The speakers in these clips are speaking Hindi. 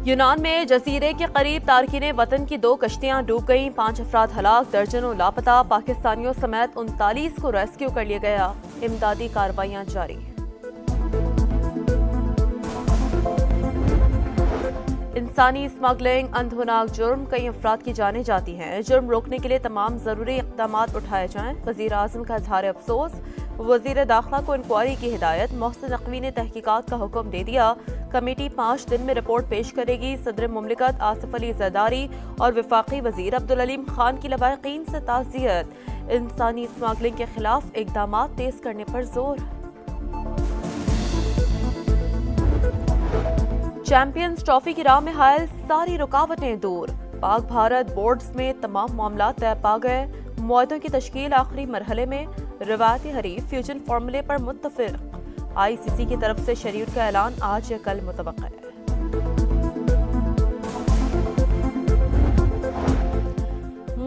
यूनान में जजीरे के करीब तारकीन वतन की 2 कश्तियां डूब गईं, 5 अफराद हलाक, दर्जनों लापता। पाकिस्तानियों समेत 39 को रेस्क्यू कर लिया गया। इमदादी कार्रवाइयां जारी। इंसानी स्मगलिंग अंधोनाक जुर्म, कई अफराद की जानें जाती हैं। जुर्म रोकने के लिए तमाम जरूरी इक़दाम उठाए जाएं। वज़ीर आज़म का इज़हार अफसोस। वज़ीर दाखिला को इंक्वायरी की हिदायत। मोहसिन नकवी ने तहकीकात का हुक्म दे दिया। कमेटी 5 दिन में रिपोर्ट पेश करेगी। सदर मुमलिकत आसिफ अली ज़रदारी और वफाकी वज़ीर अब्दुल अलीम खान की लवाहिकीन से ताज़ियत। इंसानी स्मगलिंग के खिलाफ इक़दाम तेज करने पर जोर। चैंपियंस ट्रॉफी की राह में हायल सारी रुकावटें दूर। पाक भारत बोर्ड्स में तमाम मामला तय पा गए। मुआहदों की तश्कील आखिरी मरहले में। रिवायती हरीफ फ्यूजन फार्मूले पर मुत्तफिक। ICC की तरफ से शेड्यूल का ऐलान आज या कल मुतवक्का है।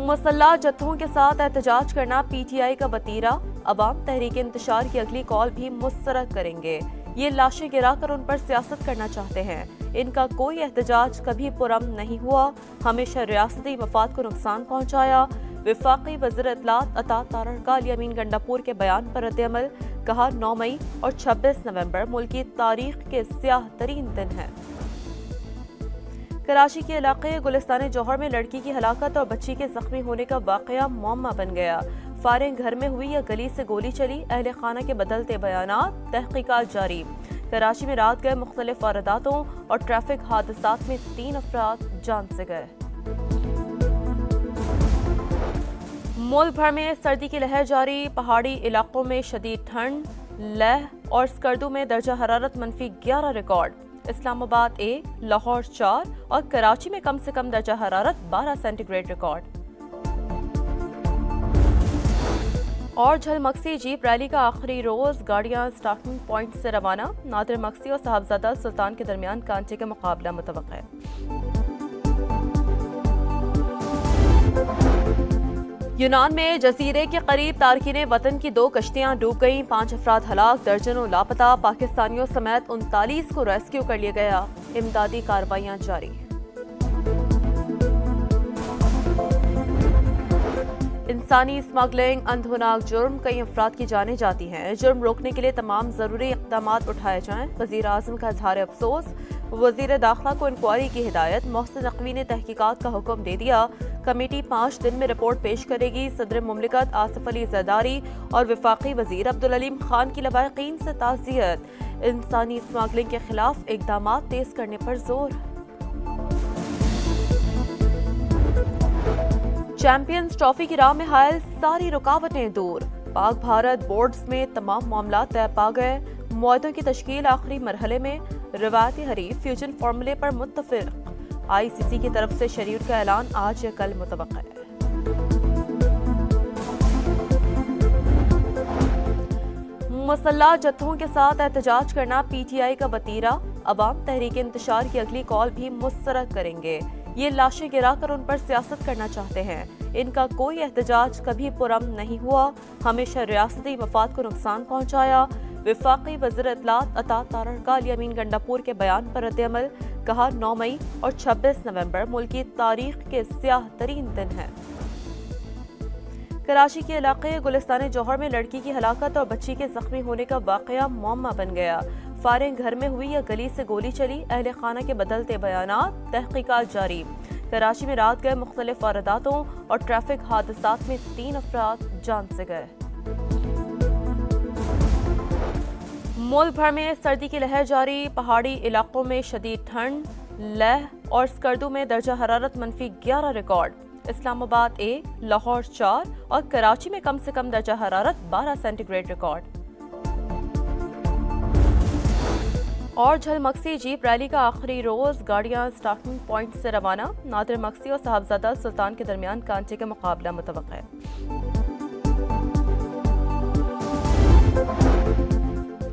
मुसल्लह जत्थों के साथ एहतजाज करना PTI का वतीरा। अवाम तहरीक इंतशार की अगली कॉल भी मुस्तरद करेंगे। ये लाशें गिराकर उन पर सियासत करना चाहते हैं। इनका कोई एहतजाज कभी पुरअमन नहीं हुआ, हमेशा रियासती मफाद को नुकसान पहुंचाया। वफाकी वज़ीर इत्तलात अता तारड़का अली अमीन गंडापुर के बयान पर रद्द-ए-अमल। कहा 9 मई और 26 नवंबर मुल्क की तारीख के स्याह तरीन दिन हैं। कराची के इलाके गुलिस्तान जौहर में लड़की की हलाकत और बच्ची के जख्मी होने का वाकया मुअम्मा बन गया। फायरिंग घर में हुई या गली से गोली चली, अहले खाना के बदलते बयानात। तहकीकात जारी। कराची में रात गए मुख्तलिफ वारदातों और ट्रैफिक हादसात में 3 अफराद जान से गए। मुल्क भर में सर्दी की लहर जारी। पहाड़ी इलाकों में शदीद ठंड। लेह और स्कर्दू में दर्जा हरारत -11 रिकॉर्ड। इस्लामाबाद 1, लाहौर 4 और कराची में कम से कम दर्जा हरारत 12 सेंटीग्रेड रिकॉर्ड। और झलमक्सी जीप रैली का आखिरी रोज। गाड़ियां स्टार्टिंग पॉइंट से रवाना। नादिर मक्सी और साहबजादा सुल्तान के दरमियान कांचे का मुकाबला मुतवक्का है। यूनान में जजीरे के करीब तारकीन वतन की 2 कश्तियां डूब गईं, 5 अफराद हलाक, दर्जनों लापता। पाकिस्तानियों समेत 39 को रेस्क्यू कर लिया गया। इमदादी कार्रवाइयां जारी। इंसानी स्मगलिंग अंधोनाक जुर्म, कई अफराद की जानें जाती हैं। जुर्म रोकने के लिए तमाम जरूरी इक़दाम उठाए जाएं। वज़ीर आज़म का इज़हार अफसोस। वज़ीर दाखिला को इंक्वायरी की हिदायत। मोहसिन नकवी ने तहकीकात का हुक्म दे दिया। कमेटी 5 दिन में रिपोर्ट पेश करेगी। सदर मुमलिकत आसिफ अली ज़रदारी और वफाकी वज़ीर अब्दुल अलीम खान की लवाहिकीन से ताज़ियत। इंसानी स्मगलिंग के खिलाफ इक़दाम तेज करने पर जोर। चैंपियंस ट्रॉफी की राह में हायल सारी रुकावटें दूर। पाक भारत बोर्ड्स में तमाम मामला तय पा गए। मुआहदों की तश्कील आखिरी मरहले में। रिवायती हरीफ फ्यूजन फार्मूले पर मुत्तफिक। ICC की तरफ से शेड्यूल का ऐलान आज या कल मुतवक्का है। मुसल्लह जत्थों के साथ एहतजाज करना PTI का वतीरा। अवाम तहरीक इंतशार की अगली कॉल भी मुस्तरद करेंगे। ये लाशें गिराकर उन पर सियासत करना चाहते हैं। इनका कोई एहतजाज कभी पुरअमन नहीं हुआ, हमेशा रियासती मफाद को नुकसान पहुंचाया। वफाकी वज़ीर इत्तलात अता तारड़का अली अमीन गंडापुर के बयान पर रद्द-ए-अमल। कहा 9 मई और 26 नवंबर मुल्क की तारीख के स्याह तरीन दिन हैं। कराची के इलाके गुलिस्तान जौहर में लड़की की हलाकत और बच्ची के जख्मी होने का वाकया मुअम्मा बन गया। फायरिंग घर में हुई या गली से गोली चली, अहले खाना के बदलते बयानात। तहकीकात जारी। कराची में रात गए मुख्तलिफ वारदातों और ट्रैफिक हादसात में 3 अफराद जान से गए। मुल्क भर में सर्दी की लहर जारी। पहाड़ी इलाकों में शदीद ठंड। लेह और स्कर्दू में दर्जा हरारत -11 रिकॉर्ड। इस्लामाबाद 1, लाहौर 4 और कराची में कम से कम दर्जा हरारत 12 सेंटीग्रेड रिकॉर्ड। और झलमक्सी जीप रैली का आखिरी रोज। गाड़ियां स्टार्टिंग पॉइंट से रवाना। नादिर मक्सी और साहबजादा सुल्तान के दरमियान कांचे का मुकाबला मुतवक्का है।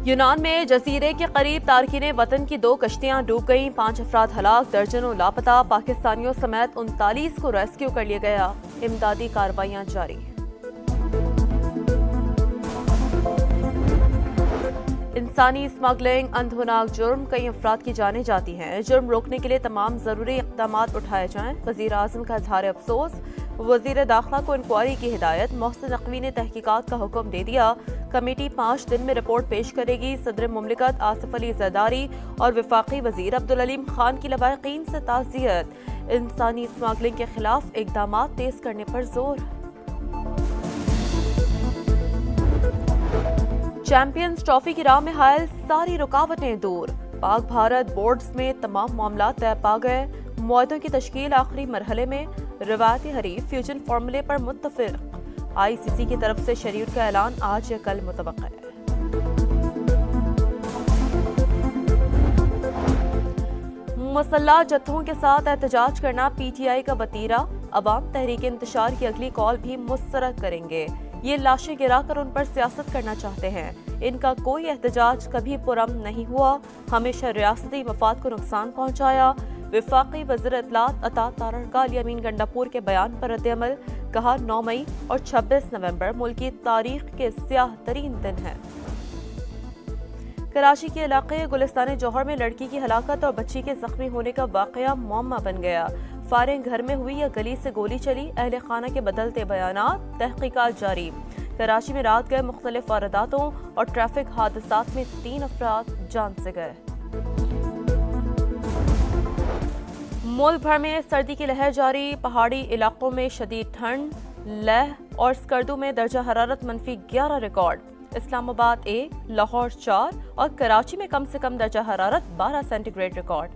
यूनान में जजीरे के करीब तारकीन वतन की 2 कश्तियां डूब गईं, 5 अफराद हलाक, दर्जनों लापता। पाकिस्तानियों समेत 39 को रेस्क्यू कर लिया गया। इमदादी कार्रवाइयां जारी। इंसानी स्मगलिंग अंधोनाक जुर्म, कई अफराद की जानें जाती हैं। जुर्म रोकने के लिए तमाम जरूरी इक़दाम उठाए जाएं। वज़ीर आज़म का इज़हार अफसोस। वज़ीर दाखिला को इंक्वायरी की हिदायत। मोहसिन नकवी ने तहकीकात का हुक्म दे दिया। कमेटी 5 दिन में रिपोर्ट पेश करेगी। सदर मुमलिकत आसिफ अली ज़रदारी और वफाकी वज़ीर अब्दुल अलीम खान की लवाहिकीन से ताज़ियत। इंसानी स्मगलिंग के खिलाफ इक़दाम तेज करने पर जोर। चैंपियंस ट्रॉफी की राह में हायल सारी रुकावटें दूर। पाक भारत बोर्ड्स में तमाम मामला तय पा गए। मुआहदों की तश्कील आखिरी मरहले में। रिवायती हरीफ फ्यूजन फार्मूले पर मुत्तफिक। ICC की तरफ से शेड्यूल का ऐलान आज या कल मुतवक्का है। मुसल्लह जत्थों के साथ एहतजाज करना PTI का वतीरा। अवाम तहरीक इंतशार की अगली कॉल भी मुस्तरद करेंगे। ये लाशें गिराकर उन पर सियासत करना चाहते हैं। इनका कोई एहतजाज कभी पुरअमन नहीं हुआ, हमेशा रियासती मफाद को नुकसान पहुँचाया। वफाकी वज़ीर इत्तलात अता तारड़का अली अमीन गंडापुर के बयान पर रद्द-ए-अमल। कहा 9 मई और 26 नवंबर मुल्क की तारीख के स्याह तरीन दिन हैं। कराची के इलाके गुलिस्तान जौहर में लड़की की हलाकत और बच्ची के जख्मी होने का वाकया मुअम्मा बन गया। फायरिंग घर में हुई या गली से गोली चली, अहले खाना के बदलते बयानात, तहकीकात जारी। कराची में रात गए मुख्तलिफ वारदातों और ट्रैफिक हादसात में 3 अफराद जान से गए। मुल्क भर में सर्दी की लहर जारी। पहाड़ी इलाकों में शदीद ठंड। लेह और स्कर्दू में दर्जा हरारत -11 रिकॉर्ड। इस्लामाबाद 1, लाहौर 4 और कराची में कम से कम दर्जा हरारत 12 सेंटीग्रेड रिकॉर्ड।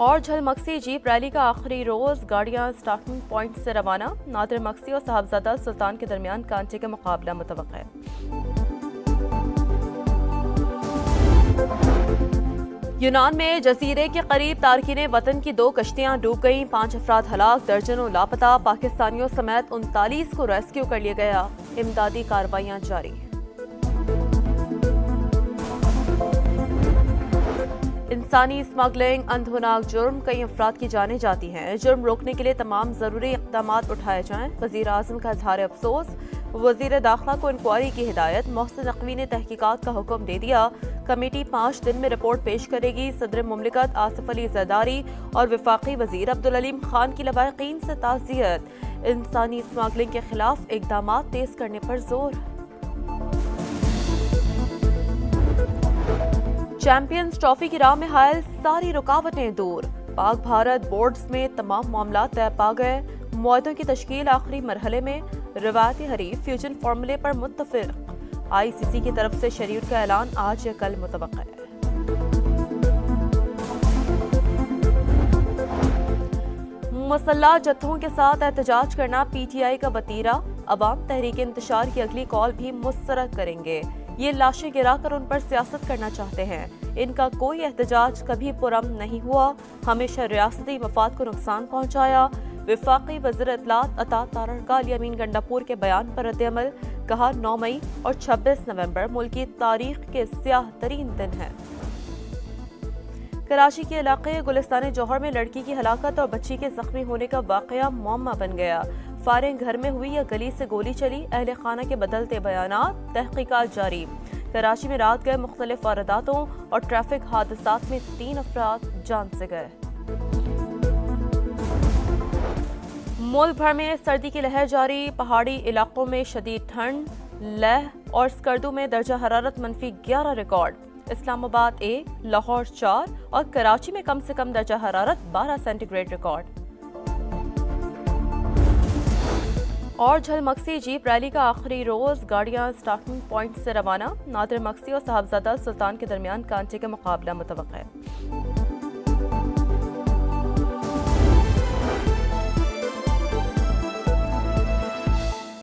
और झलमक्सी जीप रैली का आखिरी रोज। गाड़ियां स्टार्टिंग पॉइंट से रवाना। नादिर मक्सी और साहबजादा सुल्तान के दरमियान कांचे का मुकाबला मुतवक्का है। यूनान में जजीरे के करीब तारकीने वतन की 2 कश्तियां डूब गईं। 5 अफराद हलाक, दर्जनों लापता। पाकिस्तानियों समेत 39 को रेस्क्यू कर लिया गया। इमदादी कार्रवाइयां जारी। इंसानी स्मगलिंग अंधोनाक जुर्म, कई अफराद की जानें जाती हैं। जुर्म रोकने के लिए तमाम जरूरी इक़दाम उठाए जाएं। वज़ीर आज़म का इज़हार अफसोस। वज़ीर दाखिला को इंक्वायरी की हिदायत। मोहसिन नकवी ने तहकीकात का हुक्म दे दिया। कमेटी 5 दिन में रिपोर्ट पेश करेगी। सदर मुमलिकत आसिफ अली ज़रदारी और वफाकी वज़ीर अब्दुल अलीम खान की लवाहिकीन से ताज़ियत। इंसानी स्मगलिंग के खिलाफ इक़दाम तेज करने पर जोर। चैंपियंस ट्रॉफी की राह में हायल सारी रुकावटें दूर। पाक भारत बोर्ड्स में तमाम मामला तय पा गए। मुआहदों की तश्कील आखिरी मरहले में। रिवायती हरीफ फ्यूजन फार्मूले पर मुत्तफिक। ICC की तरफ से शेड्यूल का ऐलान आज या कल मुतवक्का है। मुसल्लह जत्थों के साथ एहतजाज करना PTI का वतीरा। अवाम तहरीक इंतशार की अगली कॉल भी मुस्तरद करेंगे। ये लाशें गिराकर उन पर सियासत करना चाहते हैं। इनका कोई एहतजाज कभी पुरअमन नहीं हुआ, हमेशा रियासती मफाद को नुकसान पहुँचाया। वफाकी वज़ीर इत्तलात अता तारड़का अली अमीन गंडापुर के बयान पर रद्द-ए-अमल। कहा 9 मई और 26 नवंबर मुल्क की तारीख के स्याह तरीन दिन हैं। कराची के इलाके गुलिस्तान जौहर में लड़की की हलाकत और बच्ची के जख्मी होने का वाकया मुअम्मा बन गया। फायरिंग घर में हुई या गली से गोली चली, अहले खाना के बदलते बयानात, तहकीकात जारी। कराची में रात गए मुख्तलिफ वारदातों और ट्रैफिक हादसात में 3 अफराद जान से गए। मुल्क भर में सर्दी की लहर जारी। पहाड़ी इलाकों में शदीद ठंड। लेह और स्कर्दू में दर्जा हरारत -11 रिकॉर्ड। इस्लामाबाद 1, लाहौर 4 और कराची में कम से कम दर्जा हरारत 12 सेंटीग्रेड रिकॉर्ड। और झलमक्सी जीप रैली का आखिरी रोज। गाड़ियां स्टार्टिंग पॉइंट से रवाना। नादिर मक्सी और साहबजादा सुल्तान के दरमियान कांचे का मुकाबला मुतवक्का है।